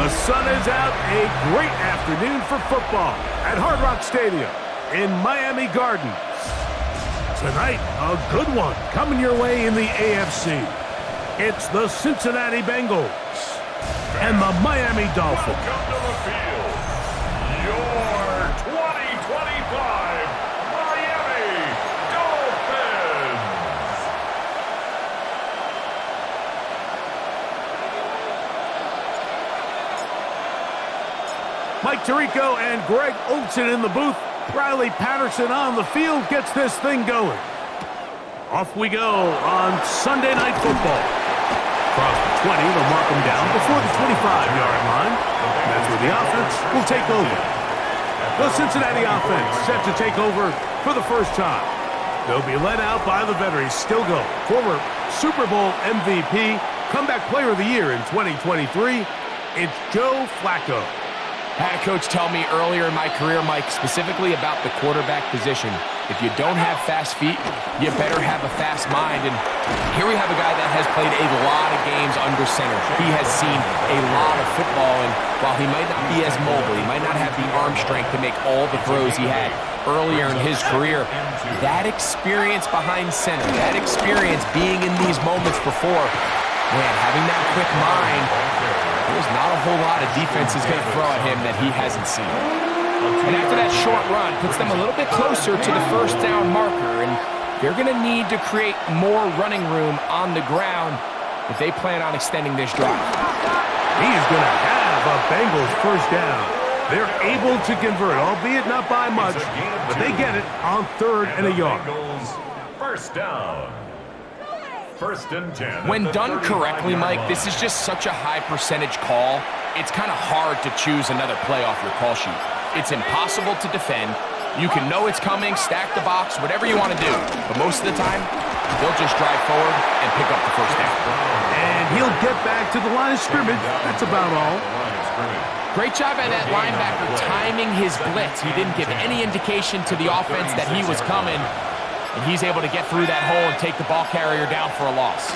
The sun is out. A great afternoon for football at Hard Rock Stadium in Miami Gardens. Tonight, a good one coming your way in the AFC. It's the Cincinnati Bengals and the Miami Dolphins. Welcome to the field, your 2025 Miami Dolphins. Mike Tirico and Greg Olsen in the booth. Riley Patterson on the field gets this thing going. Off we go on Sunday Night Football. Across the 20, they'll mark them down before the 25-yard line. That's where the offense will take over. The Cincinnati offense set to take over for the first time. They'll be led out by the veteran, still go, former Super Bowl MVP, comeback player of the year in 2023. It's Joe Flacco. I had a coach tell me earlier in my career, Mike, specifically about the quarterback position. If you don't have fast feet, you better have a fast mind. And here we have a guy that has played a lot of games under center. He has seen a lot of football, and while he might not be as mobile, he might not have the arm strength to make all the throws he had earlier in his career, that experience behind center, that experience being in these moments before, man, having that quick mind, there's not a whole lot of defense is going to throw at him that he hasn't seen. And after that short run, puts them a little bit closer to the first down marker, and they're going to need to create more running room on the ground if they plan on extending this drive. He's going to have a Bengals first down. They're able to convert, albeit not by much, but they get it on 3rd and a yard. First down. 1st and 10. When done correctly, Mike, this is just such a high percentage call. It's kind of hard to choose another play off your call sheet. It's impossible to defend. You can know it's coming, stack the box, whatever you want to do. But most of the time, they'll just drive forward and pick up the first down. And he'll get back to the line of scrimmage. That's about all. Great job by that linebacker timing his blitz. He didn't give any indication to the offense that he was coming. And he's able to get through that hole and take the ball carrier down for a loss.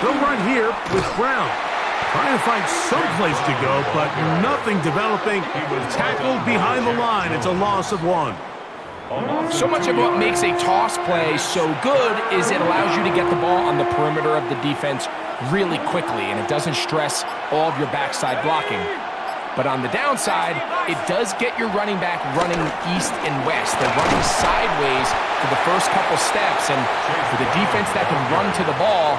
They'll run here with Brown. Trying to find some place to go, but nothing developing. Tackled behind the line. It's a loss of 1. So much of what makes a toss play so good is it allows you to get the ball on the perimeter of the defense really quickly, and it doesn't stress all of your backside blocking. But on the downside, it does get your running back running east and west. They're running sideways for the first couple steps, and for the defense that can run to the ball,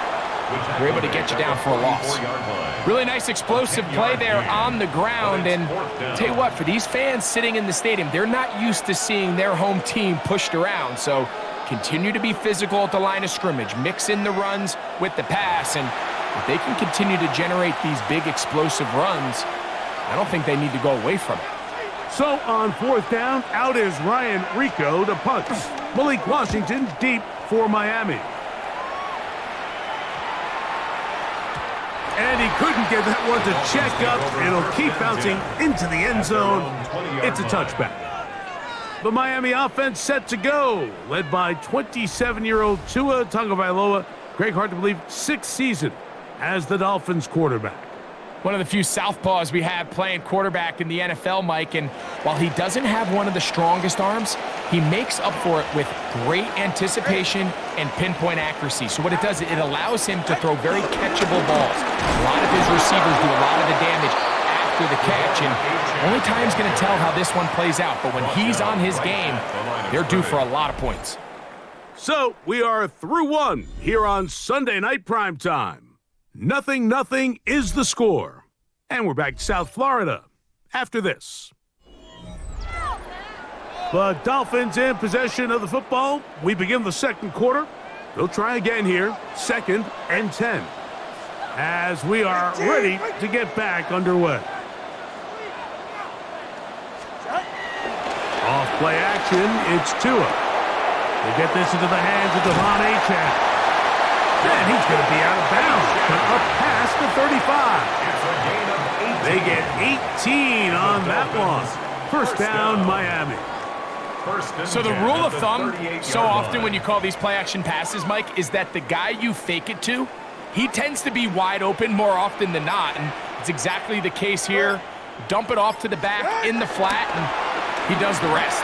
they're able to get you down for a loss. Really nice explosive play there on the ground, and tell you what, for these fans sitting in the stadium, they're not used to seeing their home team pushed around, so continue to be physical at the line of scrimmage, mix in the runs with the pass, and if they can continue to generate these big explosive runs, I don't think they need to go away from it. So on 4th down, out is Ryan Rico to punt. Malik Washington deep for Miami. And he couldn't get that one to check up. It'll keep bouncing into the end zone. It's a touchback. The Miami offense set to go, led by 27-year-old Tua Tagovailoa. Greg, hard to believe, 6th season as the Dolphins quarterback. One of the few southpaws we have playing quarterback in the NFL, Mike, and while he doesn't have one of the strongest arms, he makes up for it with great anticipation and pinpoint accuracy. So what it does, it allows him to throw very catchable balls. A lot of his receivers do a lot of the damage after the catch, and only time's going to tell how this one plays out. But when he's on his game, they're due for a lot of points. So we are through 1 here on Sunday Night Primetime. 0-0 is the score. And we're back to South Florida after this. The Dolphins in possession of the football. We begin the 2nd quarter. They'll try again here. 2nd and 10. As we are ready to get back underway. Off play action, it's Tua. They get this into the hands of Devon Achane. And he's going to be out of bounds, but up past the 35. They get 18 on that one. First down, Miami. So the rule of thumb, so often when you call these play-action passes, Mike, is that the guy you fake it to, he tends to be wide open more often than not. And It's exactly the case here. Dump it off to the back in the flat, and he does the rest.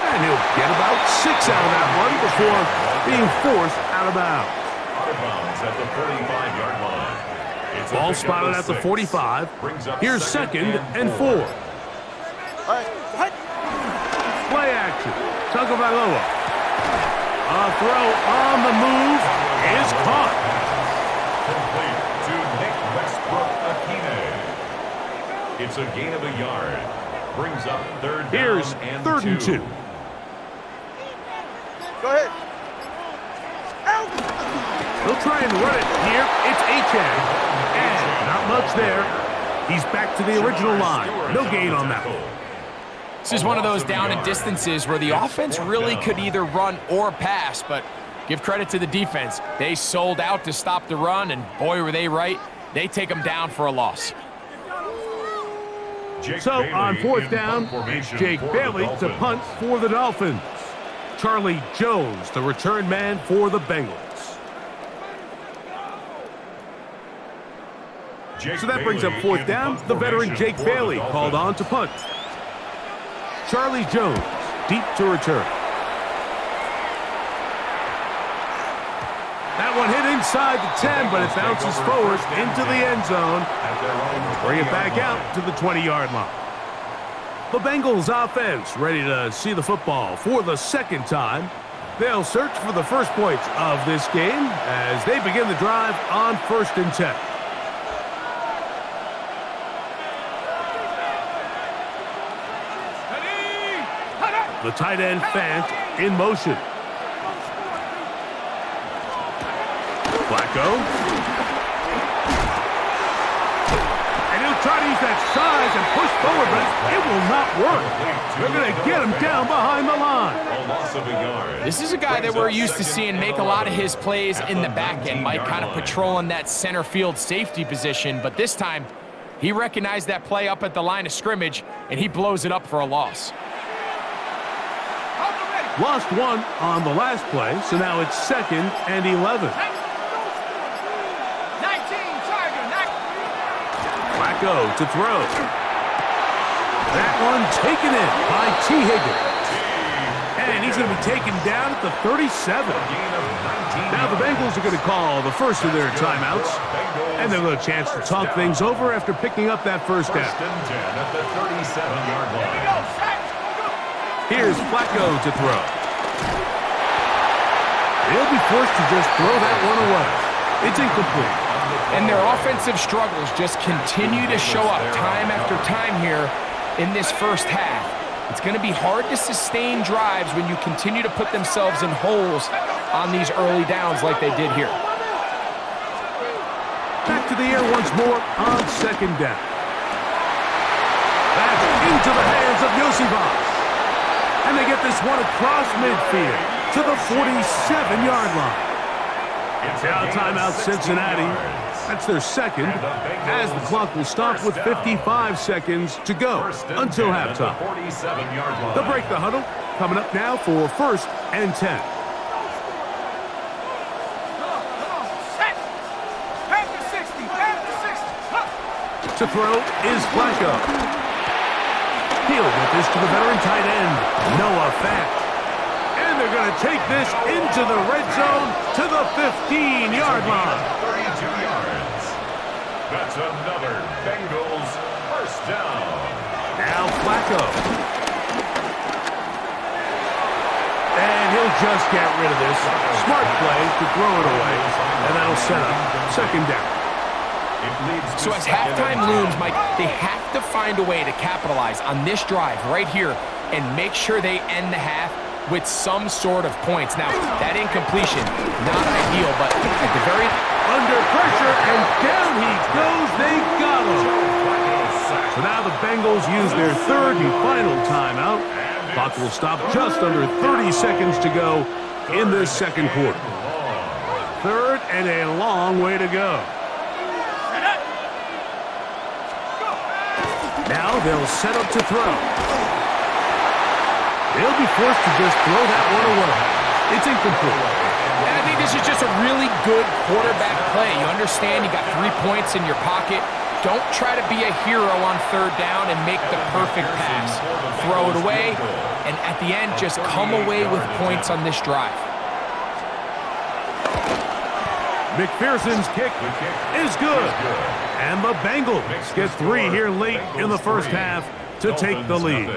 And he'll get about 6 out of that one before being forced out of bounds. Out of bounds at the 45-yard line. It's Ball spotted at the 45. Here's second and 4. Play action. Tagovailoa. A throw on the move is caught. Complete to Nick Westbrook-Akine. It's a gain of a yard. Brings up third down. Here's and 3rd and 2. Go ahead. He'll try and run it here. It's Achan. And not much there. He's back to the original line. No gain on that one. This is one of those down and distances where the offense really could either run or pass, but give credit to the defense. They sold out to stop the run, and boy, were they right. They take them down for a loss. So on 4th down, it's Jake Bailey to punt for the Dolphins. Charlie Jones, the return man for the Bengals. So that brings up 4th down. The veteran Jake Bailey called on to punt. Charlie Jones, deep to return. That one hit inside the 10, but it bounces forward into the end zone. Bring it back out to the 20-yard line. The Bengals offense ready to see the football for the 2nd time. They'll search for the first points of this game as they begin the drive on 1st and 10. The tight end Fant in motion. Flacco. And he'll try to use that size and push forward, but it will not work. They're going to get him down behind the line. This is a guy that we're used to seeing make a lot of his plays in the back end, Mike, kind of patrolling that center field safety position, but this time he recognized that play up at the line of scrimmage, and he blows it up for a loss. Lost one on the last play, so now it's 2nd and 11. Flacco to throw. That one taken in by T. Higgins. And he's going to be taken down at the 37. Now the Bengals are going to call the first of their timeouts. And they'll have a chance to talk things over after picking up that first down. First and 10 at the 37-yard line. Here's Flacco to throw. He'll be forced to just throw that one away. It's incomplete. And their offensive struggles just continue to show up time after time here in this first half. It's going to be hard to sustain drives when you continue to put themselves in holes on these early downs like they did here. Back to the air once more on 2nd down. That's into the hands of Yosivas. And they get this one across midfield to the 47-yard line. Now timeout Cincinnati. That's their 2nd, as the clock will stop with 55 seconds to go until halftime. They'll break the huddle. Coming up now for 1st and 10. To throw is Flacco. He'll get this to the veteran tight end, Noah Fant. And they're going to take this into the red zone to the 15-yard line. 32 yards. That's another Bengals first down. Now Flacco. And he'll just get rid of this. Smart play to throw it away. And that'll set up 2nd down. So as halftime looms, Mike, they have to find a way to capitalize on this drive right here and make sure they end the half with some sort of points. Now, that incompletion, not ideal, but at the very... Under pressure, and down he goes. They got him. So now the Bengals use their 3rd and final timeout. Clock will stop just under 30 seconds to go in this 2nd quarter. 3rd and a long way to go. Now they'll set up to throw. They'll be forced to just throw that one away. It's incomplete. And I think this is just a really good quarterback play. You understand you got 3 points in your pocket. Don't try to be a hero on third down and make the perfect pass. Throw it away, and at the end, just come away with points on this drive. McPherson's kick is good. And the Bengals get 3 here late in the first half to take the lead.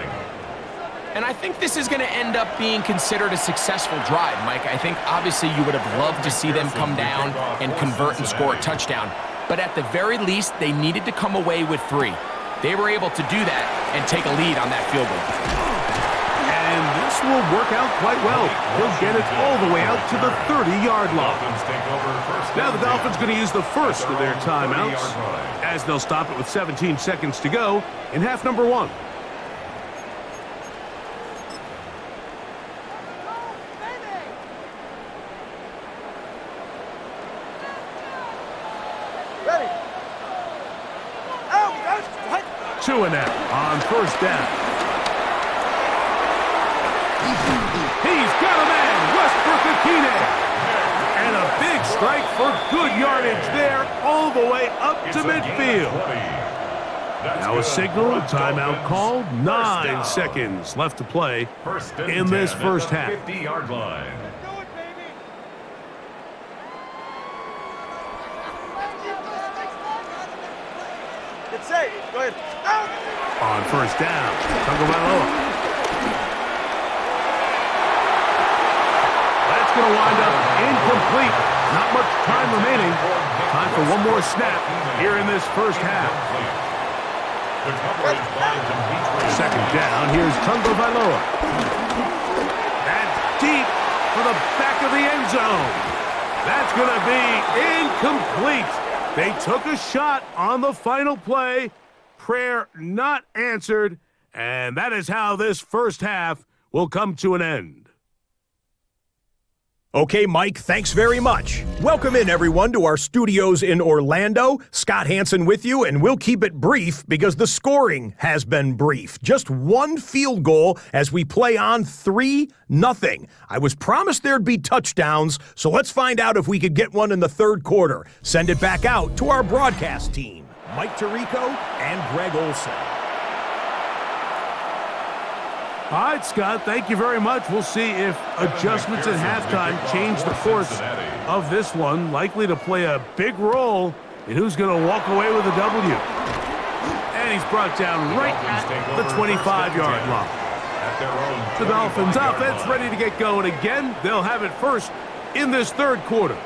And I think this is going to end up being considered a successful drive, Mike. I think obviously you would have loved to see them come down and convert and score a touchdown. But at the very least, they needed to come away with 3. They were able to do that and take a lead on that field goal. And this will work out quite well. He'll get it all the way out to the 30-yard line. Now the Dolphins going to use the first of their timeouts, as they'll stop it with 17 seconds to go in half number 1. Two and out on first down. He's got a man, Westbrook-Akine. And a big strike for good yardage there all the way up to midfield. Now a signal, timeout called. 9 seconds left to play in this first half. 50-yard line. Go ahead. On first down, Tagovailoa. That's going to wind up incomplete. Not much time remaining. Time for one more snap here in this first half. Second down, here's Tagovailoa. That's deep for the back of the end zone. That's going to be incomplete. They took a shot on the final play. Prayer not answered. And that is how this first half will come to an end. Okay, Mike, thanks very much. Welcome in, everyone, to our studios in Orlando. Scott Hanson with you, and we'll keep it brief because the scoring has been brief. Just 1 field goal as we play on 3-0. I was promised there'd be touchdowns, so let's find out if we could get one in the third quarter. Send it back out to our broadcast team, Mike Tirico and Greg Olson. All right, Scott, thank you very much. We'll see if adjustments at halftime change the course of this one. Likely to play a big role in who's going to walk away with a W. And he's brought down right at the 25-yard line. The Dolphins offense ready to get going again. They'll have it first in this third quarter.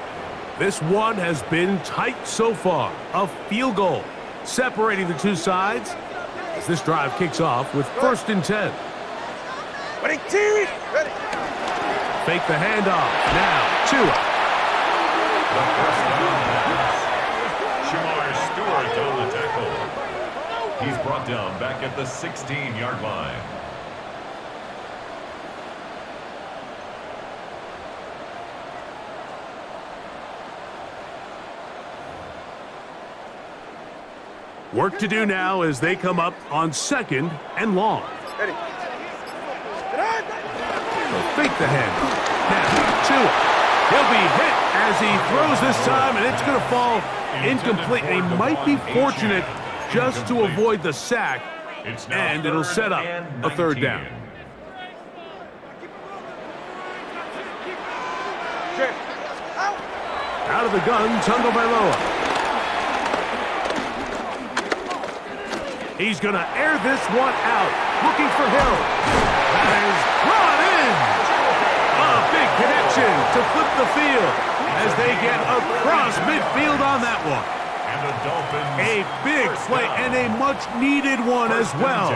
This one has been tight so far. A field goal separating the two sides as this drive kicks off with 1st and 10. Ready. Fake the handoff. Now, Tua. Shamar Stewart on the tackle. He's brought down back at the 16-yard line. Work to do now as they come up on 2nd and long. Ready. Fake the handoff. Now, Tua. He'll be hit as he throws this time, and it's going to fall incomplete. And he might be fortunate just to avoid the sack, and it'll set up a 3rd down. Out of the gun, Tagovailoa. He's going to air this one out, looking for Hill. That is brought in. A big connection to flip the field as they get across midfield on that one. A big play and a much-needed one as well.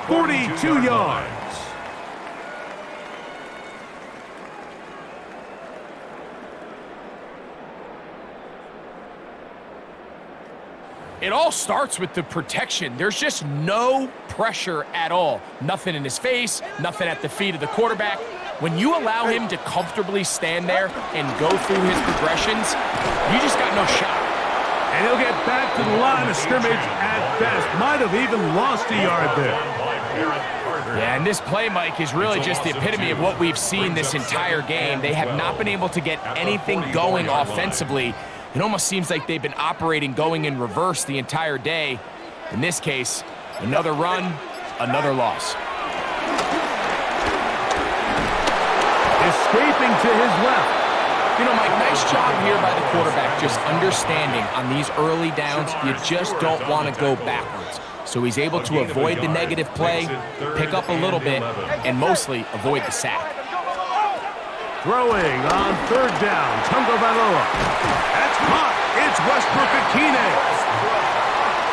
42 yards. It all starts with the protection. There's just no pressure at all. Nothing in his face, nothing at the feet of the quarterback. When you allow him to comfortably stand there and go through his progressions, you just got no shot. And he'll get back to the line of scrimmage at best. Might have even lost a yard there. Yeah, and this play, Mike, is really just the epitome of what we've seen this entire game. They have not been able to get anything going offensively. It almost seems like they've been operating going in reverse the entire day. In this case, another run, another loss. Escaping to his left. You know, Mike, nice job here by the quarterback, just understanding on these early downs, you just don't want to go backwards. So he's able to avoid the negative play, pick up a little bit, and mostly avoid the sack. Throwing on third down, Tagovailoa. That's caught. It's Westbrook-Ikhine.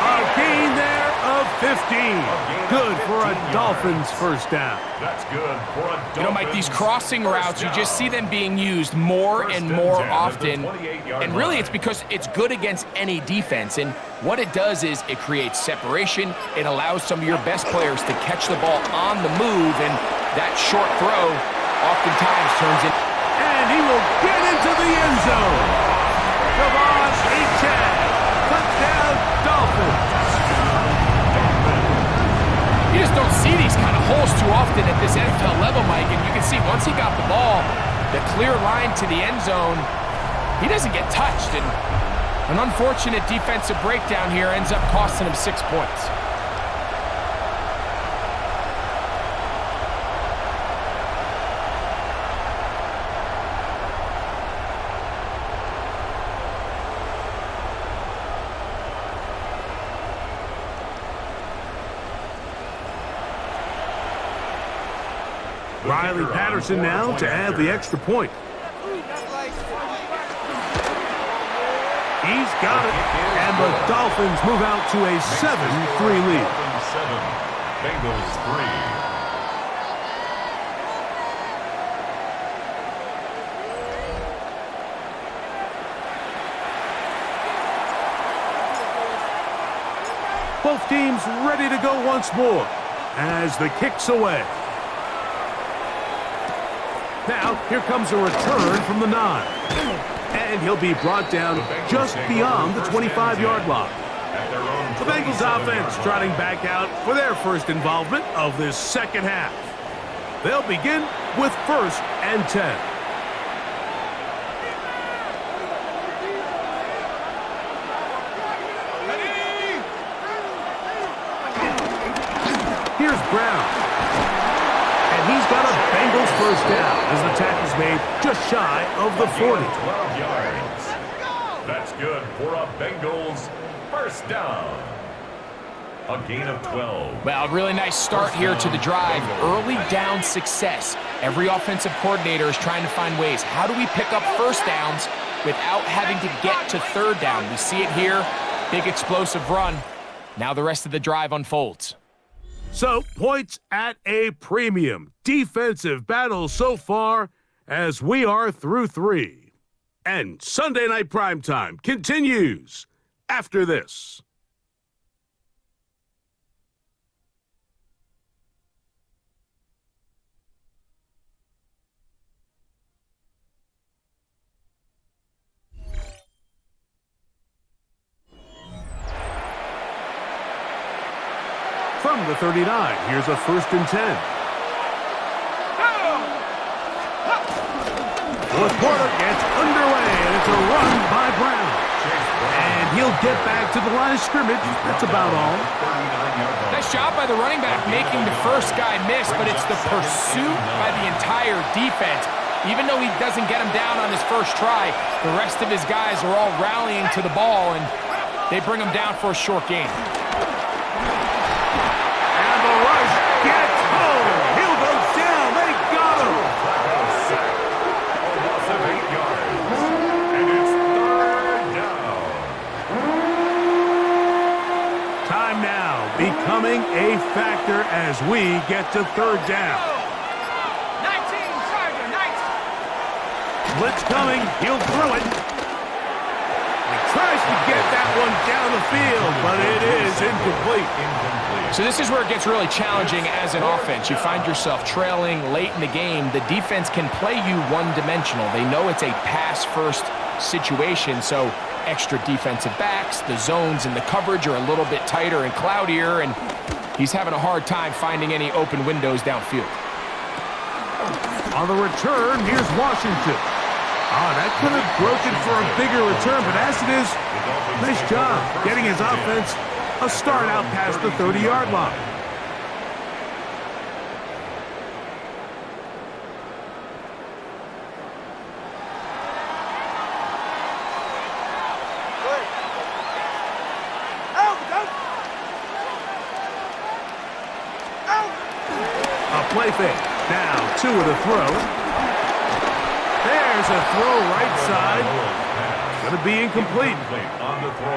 A gain there of 15. Good for a Dolphins first down. That's good for a Dolphins. You know, Mike, these crossing routes, you just see them being used more and more often. And really, it's because it's good against any defense. And what it does is it creates separation. It allows some of your best players to catch the ball on the move. And that short throw oftentimes turns in. And he will get into the end zone. Touchdown, Dolphins. You just don't see these kind of holes too often at this NFL level, Mike. And you can see once he got the ball, the clear line to the end zone, he doesn't get touched. And an unfortunate defensive breakdown here ends up costing him 6 points. Riley Patterson now to add the extra point. He's got it. And the Dolphins move out to a 7-3 lead. 7, Bengals 3. Both teams ready to go once more as the kick's away. Now, here comes a return from the 9. And he'll be brought down just beyond the 25-yard line. The Bengals offense trotting back out for their first involvement of this second half. They'll begin with 1st and 10. Here's Brown. He's got a Bengals first down as the tackle's made just shy of the 40. 12 yards. That's good for a Bengals first down. A gain of 12. Well, a really nice start here to the drive. Early down success. Every offensive coordinator is trying to find ways. How do we pick up first downs without having to get to third down? We see it here. Big explosive run. Now the rest of the drive unfolds. So, points at a premium. Defensive battle so far as we are through 3. And Sunday Night Primetime continues after this. From the 39, here's a 1st and 10. Fourth quarter gets underway, and it's a run by Brown. And he'll get back to the line of scrimmage. That's about all. Nice job by the running back making the first guy miss, but it's the pursuit by the entire defense. Even though he doesn't get him down on his first try, the rest of his guys are all rallying to the ball, and they bring him down for a short gain. Becoming a factor as we get to third down. 19. Blitz coming. He'll throw it. He tries to get that one down the field, but it is incomplete. So this is where it gets really challenging as an offense. You find yourself trailing late in the game. The defense can play you one-dimensional. They know it's a pass-first situation, so extra defensive backs, the zones and the coverage are a little bit tighter and cloudier, and He's having a hard time finding any open windows downfield. On the return, here's Washington. That could have broken for a bigger return, but as it is, nice job getting his offense a start out past the 30-yard line. Play fake. Now, 2 with a throw. There's a throw right side. Going to be incomplete.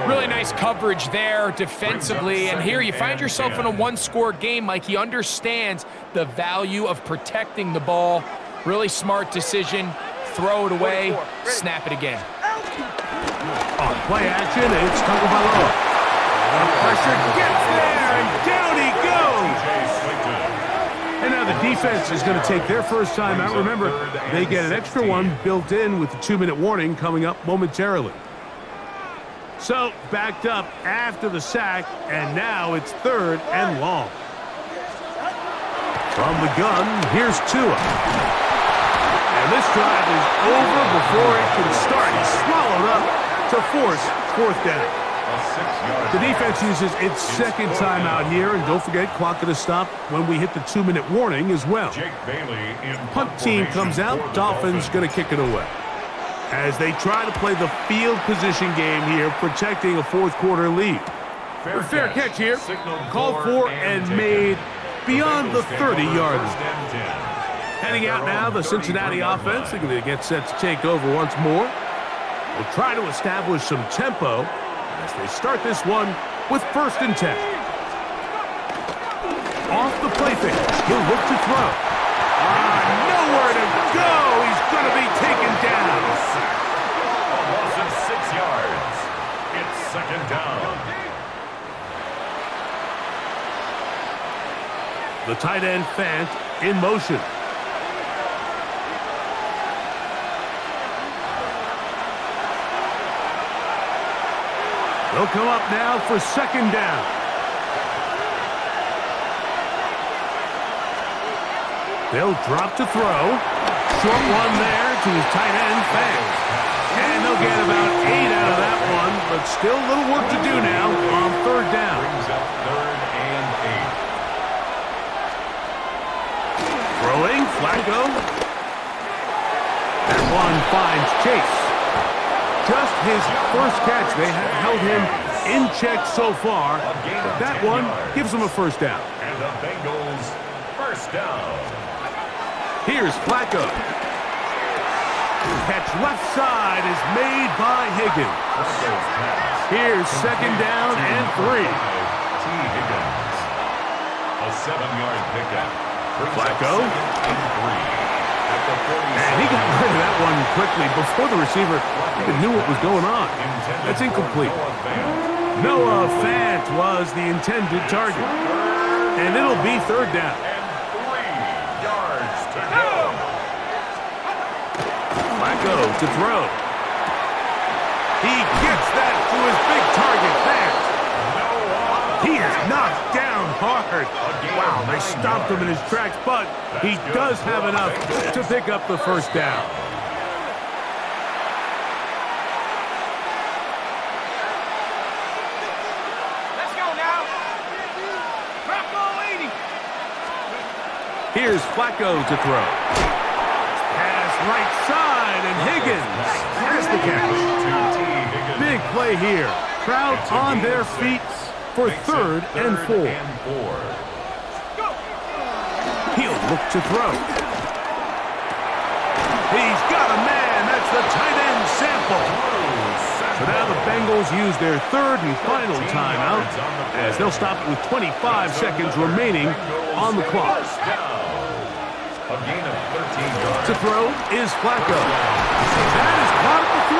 Really nice coverage there defensively. And here you find yourself in a one-score game. Mike, he understands the value of protecting the ball. Really smart decision. Throw it away. Snap it again. On play action, it's Tagovailoa. The pressure gets there, and down he goes. And now the defense is going to take their first time out. Remember, they get an extra one built in with the 2-minute warning coming up momentarily. So, backed up after the sack, and now it's 3rd and long. From the gun, here's Tua. And this drive is over before it can start. He's swallowed up to force 4th down. The defense uses its 2nd timeout here, and don't forget, clock going to stop when we hit the 2-minute warning as well. Punt team comes out, Dolphins going to kick it away. As they try to play the field position game here, protecting a 4th quarter lead. A fair catch here, called for and made beyond the 30-yard line. Heading out now, the Cincinnati offense, they're going to get set to take over once more. They'll try to establish some tempo as they start this one with 1st and 10. Off the play fake, he'll look to throw. Nowhere to go. He's going to be taken down. A loss of 6 yards. It's 2nd down. The tight end Fant in motion. They'll come up now for 2nd down. They'll drop to throw. Short one there to his tight end, Fant. And they'll get about 8 out of that one, but still a little work to do now on 3rd down. Brings up 3rd and 8. Throwing, Flacco. That one finds Chase. Just his first catch. They have held him in check so far, but that one gives him a 1st down. And the Bengals 1st down. Here's Flacco. Catch left side is made by Higgins. Here's 2nd down and 3. A 7-yard pickup. Flacco. And he got rid of that one quickly before the receiver even knew what was going on. That's incomplete. Noah Fant was the intended target. And it'll be 3rd down. And 3 yards to go. Flacco to throw. He gets that to his big target, Fant. He is knocked down hard. Wow, they stopped him in his tracks, but he does have enough to pick up the 1st down. Let's go now. Drop ball 80. Here's Flacco to throw. Pass right side, and Higgins has the catch. Big play here. Crowd on their feet for 3rd and 4. He'll look to throw. He's got a man. That's the tight end Sample. So now the Bengals use their 3rd and final timeout as they'll stop with 25 seconds remaining on the clock. A gain of 13 yards. To throw is Flacco. That is caught at the 3.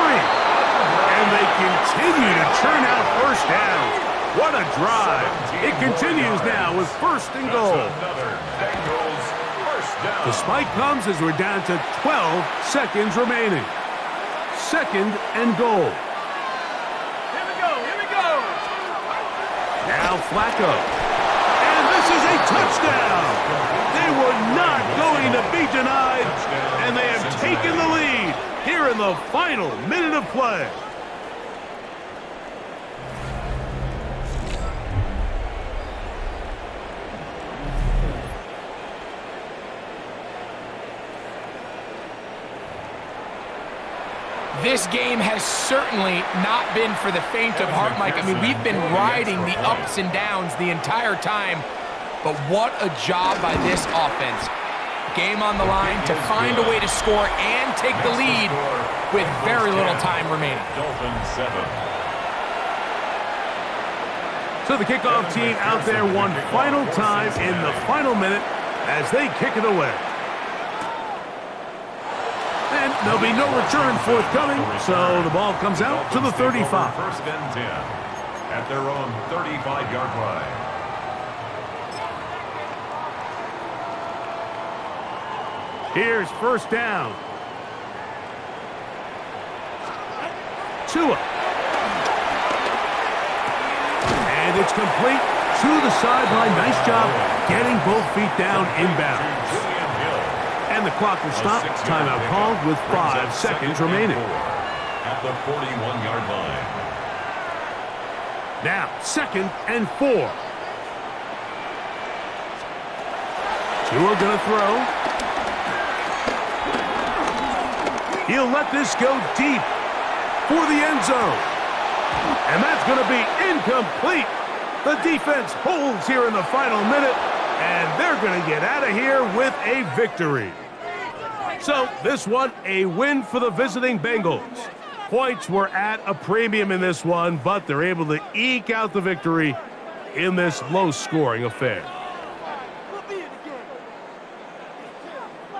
And they continue to churn out 1st downs. What a drive. It continues now with 1st and goal. The spike comes as we're down to 12 seconds remaining. 2nd and goal. Here we go. Now Flacco. And This is a touchdown. They were not going to be denied, and they have taken the lead here in the final minute of play. This game has certainly not been for the faint of heart, Mike. I mean, we've been riding the ups and downs the entire time, but what a job by this offense. Game on the line to find a way to score and take the lead with very little time remaining. Dolphins 7. So the kickoff team out there one final time in the final minute as they kick it away. And there'll be no return forthcoming, so the ball comes out to the 35. First and 10 at their own 35-yard line. Here's first down. Tua. And it's complete to the sideline. Nice job getting both feet down inbounds. And the clock will stop. Timeout called with 5 seconds remaining. At the 41-yard line. Now, 2nd and 4. Tua gonna throw. He'll let this go deep for the end zone. And that's gonna be incomplete. The defense holds here in the final minute, and they're gonna get out of here with a victory. So this one, a win for the visiting Bengals. Points were at a premium in this one, but they're able to eke out the victory in this low-scoring affair.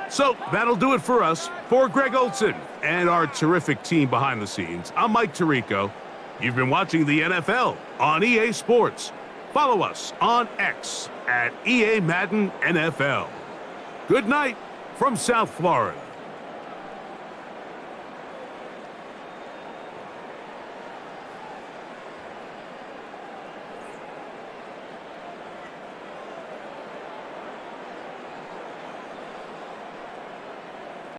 So that'll do it for us. For Greg Olson and our terrific team behind the scenes, I'm Mike Tirico. You've been watching the NFL on EA Sports. Follow us on X at EA Madden NFL. Good night from South Florida.